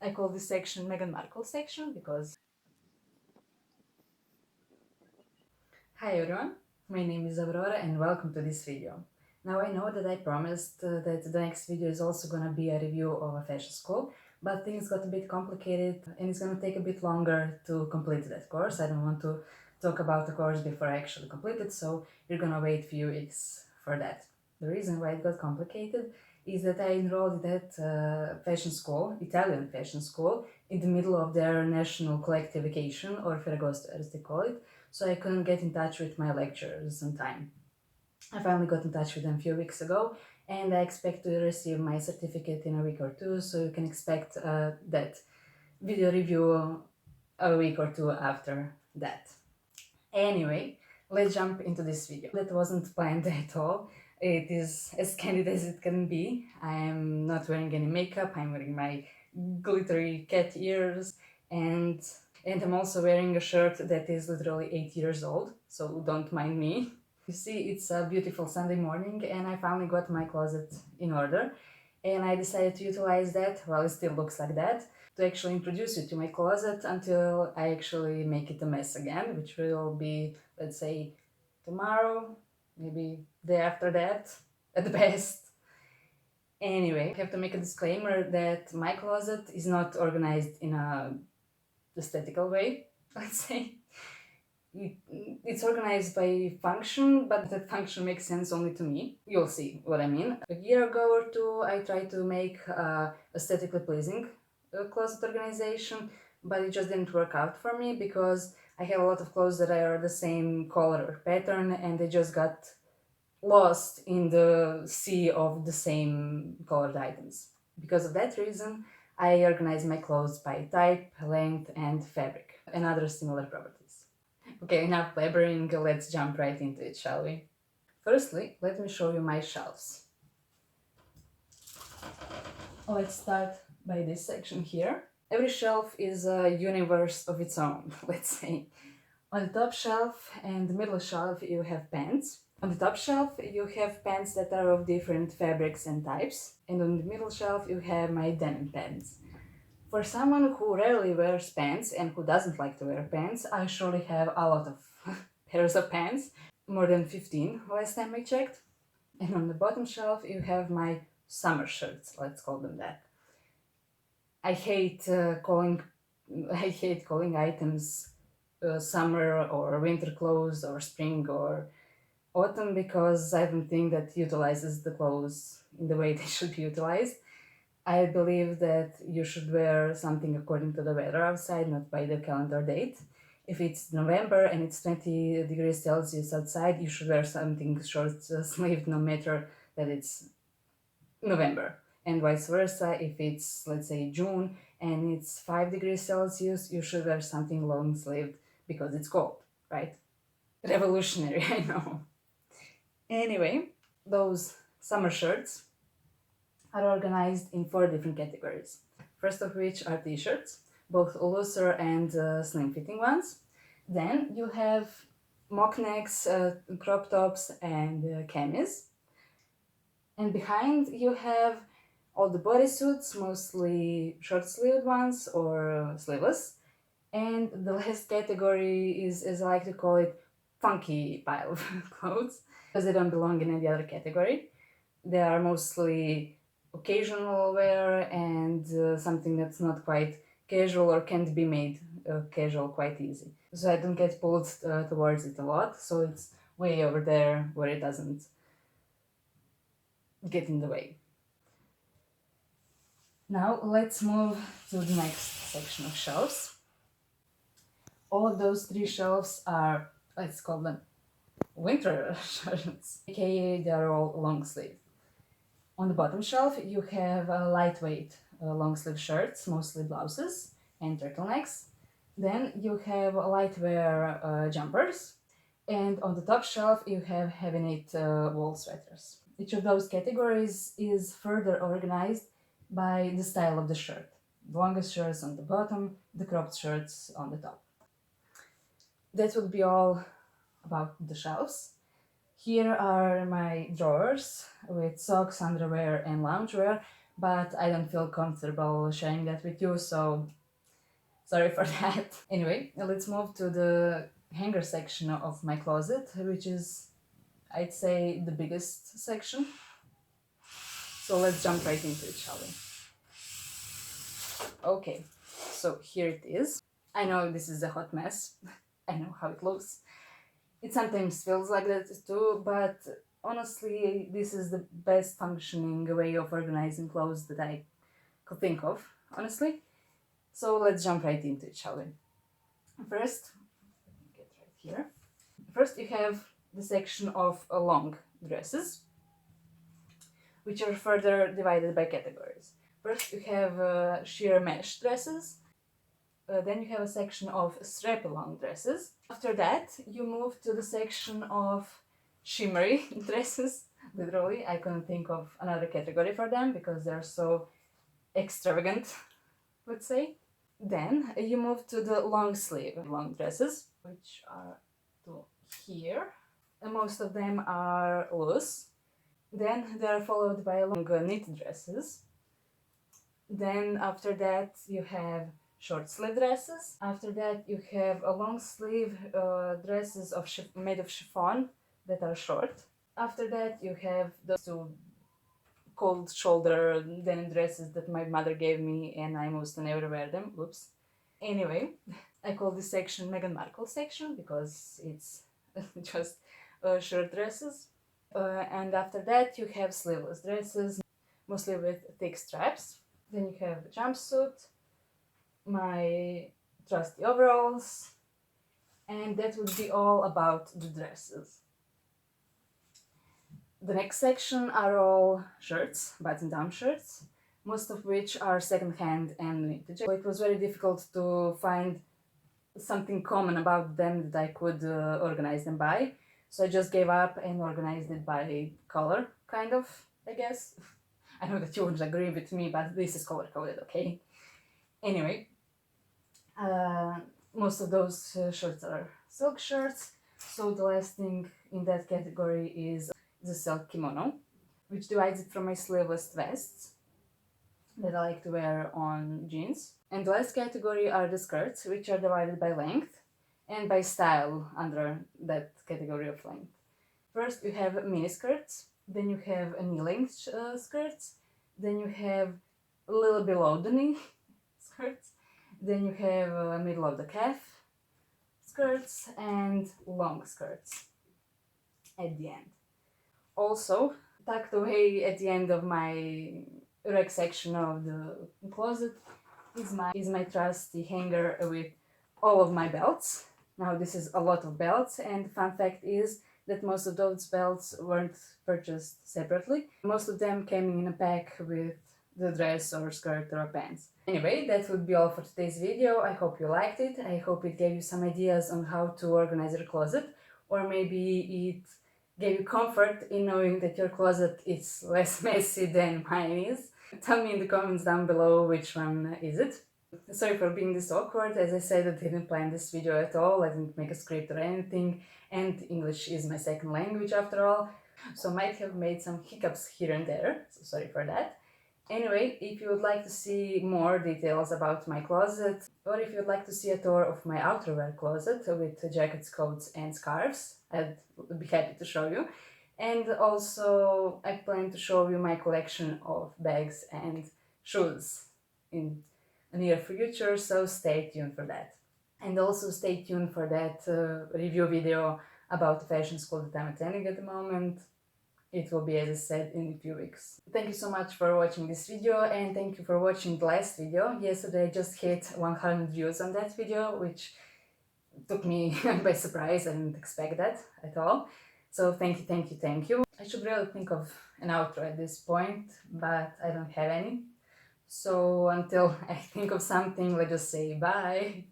I call this section Meghan Markle section because... Hi everyone, my name is Aurora and welcome to this video. Now I know that I promised that the next video is also gonna be a review of a fashion school, but things got a bit complicated and it's gonna take a bit longer to complete that course. I don't want to talk about the course before I actually complete it, so you're gonna wait a few weeks for that. The reason why it got complicated is that I enrolled at fashion school, Italian fashion school, in the middle of their national collective vacation, or Ferragosto as they call it, so I couldn't get in touch with my lecturers on time. I finally got in touch with them a few weeks ago, and I expect to receive my certificate in a week or two, so you can expect that video review a week or two after that. Anyway, let's jump into this video. That wasn't planned at all. It is as candid as it can be. I am not wearing any makeup, I'm wearing my glittery cat ears, and I'm also wearing a shirt that is literally 8 years old, so don't mind me. You see, it's a beautiful Sunday morning and I finally got my closet in order, and I decided to utilize that, well, it still looks like that, to actually introduce you to my closet until I actually make it a mess again, which will be, let's say, tomorrow, maybe day after that, at the best. Anyway, I have to make a disclaimer that my closet is not organized in a aesthetical way, let's say. It's organized by function, but that function makes sense only to me. You'll see what I mean. A year ago or two, I tried to make aesthetically pleasing closet organization, but it just didn't work out for me because I have a lot of clothes that are the same color or pattern, and they just got lost in the sea of the same colored items. Because of that reason, I organize my clothes by type, length, and fabric, and other similar properties. Okay, enough blabbering, let's jump right into it, shall we? Firstly, let me show you my shelves. Let's start by this section here. Every shelf is a universe of its own, let's say. On the top shelf and the middle shelf you have pants. On the top shelf you have pants that are of different fabrics and types, and on the middle shelf you have my denim pants. For someone who rarely wears pants and who doesn't like to wear pants, I surely have a lot of pairs of pants, more than 15 last time I checked. And on the bottom shelf you have my summer shirts, let's call them that. I hate calling items summer or winter clothes or spring or autumn because I don't think that utilizes the clothes in the way they should be utilized. I believe that you should wear something according to the weather outside, not by the calendar date. If it's November and it's 20 degrees Celsius outside, you should wear something short-sleeved no matter that it's November. And vice versa, if it's, let's say, June and it's 5 degrees Celsius, you should wear something long-sleeved because it's cold, right? Revolutionary, I know. Anyway, those summer shirts are organized in 4 different categories. First of which are t-shirts, both looser and slim-fitting ones. Then you have mock necks, crop tops, and camis. And behind you have all the bodysuits, mostly short-sleeved ones or sleeveless. And the last category is, as I like to call it, funky pile of clothes, because they don't belong in any other category. They are mostly occasional wear and something that's not quite casual or can't be made casual quite easy. So I don't get pulled towards it a lot, so it's way over there where it doesn't get in the way. Now let's move to the next section of shelves. All of those 3 shelves are, let's call them winter shirts, aka they are all long sleeve. On the bottom shelf you have lightweight long sleeve shirts, mostly blouses and turtlenecks. Then you have lightwear jumpers, and on the top shelf you have heavy knit wool sweaters. Each of those categories is further organized by the style of the shirt. The longest shirts on the bottom, the cropped shirts on the top. That would be all about the shelves. Here are my drawers with socks, underwear and loungewear, but I don't feel comfortable sharing that with you, so sorry for that. Anyway, let's move to the hanger section of my closet, which is, I'd say, the biggest section. So let's jump right into it, shall we? Okay, so here it is. I know this is a hot mess. I know how it looks. It sometimes feels like that too, but honestly, this is the best functioning way of organizing clothes that I could think of, honestly. So let's jump right into it, shall we? First, get right here. First, you have the section of long dresses, which are further divided by categories. First, you have sheer mesh dresses. Then you have a section of strap-along dresses. After that, you move to the section of shimmery dresses. Literally, I couldn't think of another category for them because they're so extravagant, let's say. Then you move to the long sleeve long dresses, which are to here. Most of them are loose. Then they are followed by long knit dresses. Then after that you have short sleeve dresses. After that you have a long sleeve dresses made of chiffon that are short. After that you have those two cold shoulder denim dresses that my mother gave me and I mostly never wear them. Oops. Anyway, I call this section Meghan Markle section because it's just short dresses. And after that you have sleeveless dresses, mostly with thick straps. Then you have a jumpsuit, my trusty overalls, and that would be all about the dresses. The next section are all shirts, button-down shirts, most of which are second-hand and vintage. So it was very difficult to find something common about them that I could organize them by. So I just gave up and organized it by color, kind of, I guess. I know that you wouldn't agree with me, but this is color-coded, okay? Anyway, most of those shirts are silk shirts, so the last thing in that category is the silk kimono, which divides it from my sleeveless vests that I like to wear on jeans. And the last category are the skirts, which are divided by length and by style under that category of length. First you have mini skirts, then you have knee-length skirts, then you have a little below the knee skirts, then you have middle of the calf skirts and long skirts at the end. Also, tucked away at the end of my rack section of the closet is my trusty hanger with all of my belts. Now this is a lot of belts, and fun fact is that most of those belts weren't purchased separately. Most of them came in a pack with the dress or skirt or pants. Anyway, that would be all for today's video. I hope you liked it. I hope it gave you some ideas on how to organize your closet, or maybe it gave you comfort in knowing that your closet is less messy than mine is. Tell me in the comments down below which one is it. Sorry for being this awkward. As I said, I didn't plan this video at all. I didn't make a script or anything, and English is my second language after all, so I might have made some hiccups here and there, so sorry for that. Anyway, if you would like to see more details about my closet, or if you'd like to see a tour of my outerwear closet with jackets, coats and scarves, I'd be happy to show you. And also I plan to show you my collection of bags and shoes in the near future, so stay tuned for that. And also stay tuned for that review video about the fashion school that I'm attending at the moment. It will be, as I said, in a few weeks. Thank you so much for watching this video, and thank you for watching the last video. Yesterday I just hit 100 views on that video, which took me by surprise. I didn't expect that at all. So thank you, thank you, thank you. I should really think of an outro at this point, but I don't have any. So until I think of something, let's just say bye.